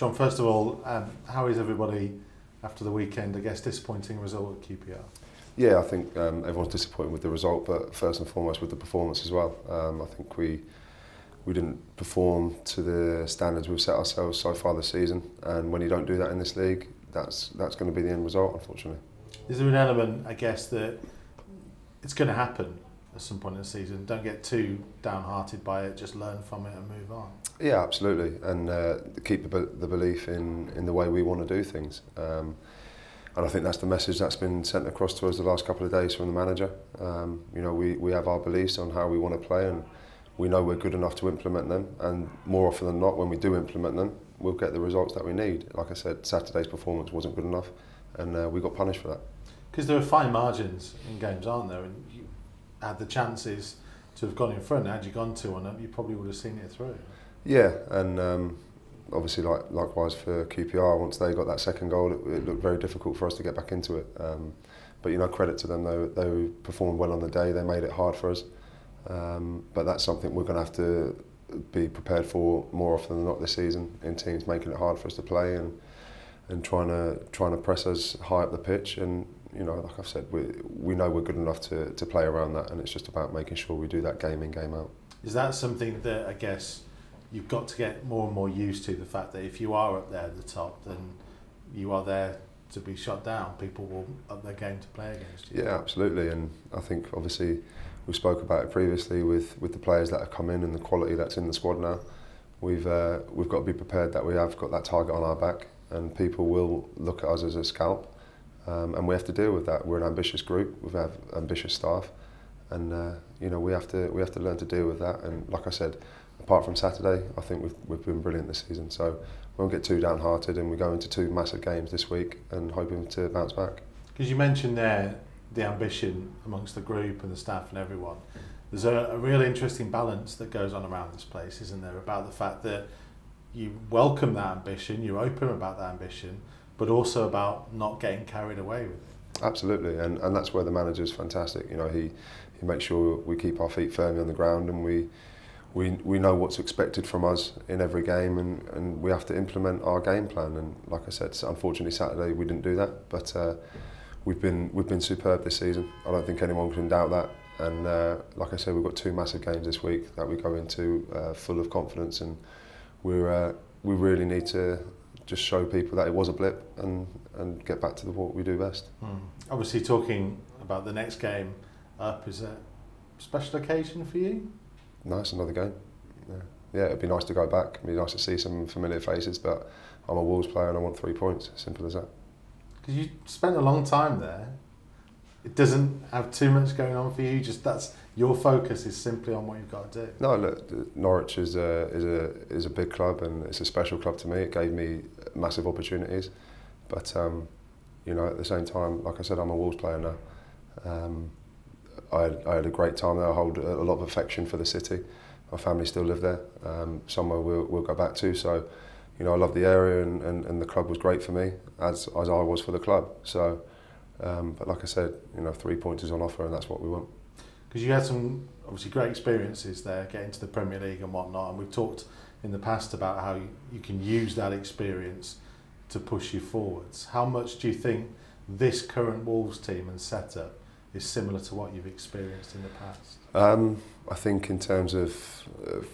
John, first of all, how is everybody after the weekend? I guess disappointing result at QPR. Yeah, I think everyone's disappointed with the result, but first and foremost with the performance as well. I think we didn't perform to the standards we've set ourselves so far this season, and when you don't do that in this league, that's going to be the end result, unfortunately. Is there an element, I guess, that it's going to happen at some point in the season? Don't get too downhearted by it, just learn from it and move on. Yeah, absolutely, and keep the belief in the way we want to do things. And I think that's the message that's been sent across to us the last couple of days from the manager. You know, we have our beliefs on how we want to play, and we know we're good enough to implement them. And more often than not, when we do implement them, we'll get the results that we need. Like I said, Saturday's performance wasn't good enough, and we got punished for that. Because there are fine margins in games, aren't there? And you had the chances to have gone in front. Had you gone 2-1 up, you probably would have seen it through. Yeah, and obviously, likewise for QPR, once they got that second goal, it looked very difficult for us to get back into it. But you know, credit to them, they performed well on the day. They made it hard for us. But that's something we're going to have to be prepared for more often than not this season. In teams making it hard for us to play and trying to press us high up the pitch. And you know, like I've said, we know we're good enough to play around that, and it's just about making sure we do that game in, game out. Is that something that I guess you've got to get more and more used to, the fact that if you are up there at the top, then you are there to be shot down. People will up their game to play against you. Yeah, absolutely, and I think obviously we spoke about it previously with the players that have come in and the quality that's in the squad now. We've got to be prepared that we have got that target on our back, and people will look at us as a scalp, and we have to deal with that. We're an ambitious group, we have ambitious staff, and you know, we have to learn to deal with that. And like I said, apart from Saturday, I think we've been brilliant this season. So we won't get too downhearted, and we go into 2 massive games this week and hoping to bounce back. Because you mentioned there the ambition amongst the group and the staff and everyone. There's a real interesting balance that goes on around this place, isn't there, about the fact that you welcome that ambition, you're open about that ambition, but also about not getting carried away with it. Absolutely, and that's where the manager's fantastic. You know, he makes sure we keep our feet firmly on the ground, and we know what's expected from us in every game, and we have to implement our game plan. And like I said, unfortunately Saturday we didn't do that, but we've been superb this season. I don't think anyone can doubt that. And like I said, we've got 2 massive games this week that we go into full of confidence, and we really need to just show people that it was a blip and get back to what we do best. Obviously, talking about the next game up, is a special occasion for you? Nice, another game. Yeah, it'd be nice to go back. It'd be nice to see some familiar faces, but I'm a Wolves player and I want 3 points. Simple as that. Because you spent a long time there. It doesn't have too much going on for you. Just that's your focus is simply on what you've got to do. No, look, Norwich is a big club, and it's a special club to me. It gave me massive opportunities, but you know, at the same time, like I said, I'm a Wolves player now. I had a great time there. I hold a lot of affection for the city. My family still live there. Somewhere we'll go back to. So, you know, I love the area, and the club was great for me, as I was for the club. So, but like I said, you know, 3 points is on offer, and that's what we want. Because you had some obviously great experiences there, getting to the Premier League and whatnot, and we've talked in the past about how you can use that experience to push you forwards. How much do you think this current Wolves team and setup is similar to what you've experienced in the past? I think in terms of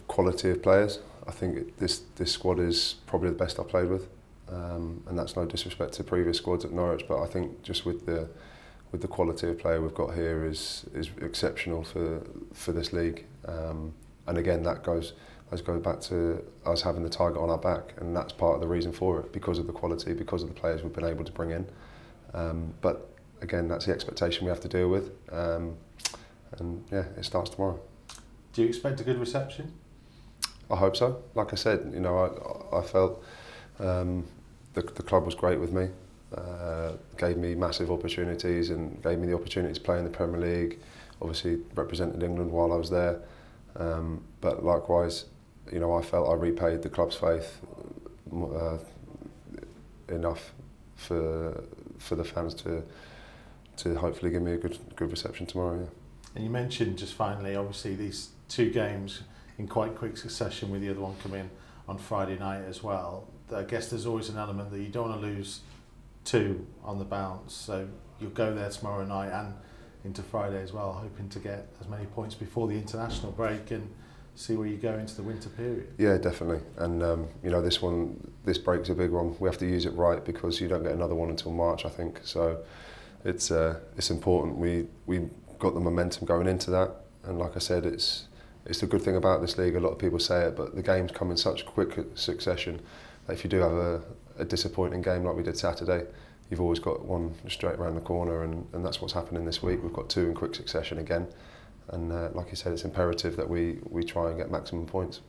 quality of players, I think this squad is probably the best I've played with, and that's no disrespect to previous squads at Norwich, but I think just with the quality of player we've got here is exceptional for this league. And again, that goes back to us having the target on our back, and that's part of the reason for it, because of the quality, because of the players we've been able to bring in. But again, that's the expectation we have to deal with, and yeah, it starts tomorrow. Do you expect a good reception? I hope so. Like I said, you know, I felt the club was great with me, gave me massive opportunities and gave me the opportunity to play in the Premier League. Obviously represented England while I was there, but likewise, you know, I felt I repaid the club's faith enough for the fans to hopefully give me a good reception tomorrow. Yeah. And you mentioned just finally, obviously these 2 games in quite quick succession, with the other one coming on Friday night as well. I guess there's always an element that you don't want to lose 2 on the bounce. So you'll go there tomorrow night and into Friday as well, hoping to get as many points before the international break and see where you go into the winter period. Yeah, definitely. And you know, this break's a big one. We have to use it right because you don't get another one until March, I think. So it's important. We got the momentum going into that, and like I said, it's the good thing about this league. A lot of people say it, but the games come in such quick succession that if you do have a disappointing game like we did Saturday, you've always got one straight around the corner, and that's what's happening this week. We've got 2 in quick succession again, and like you said, it's imperative that we try and get maximum points.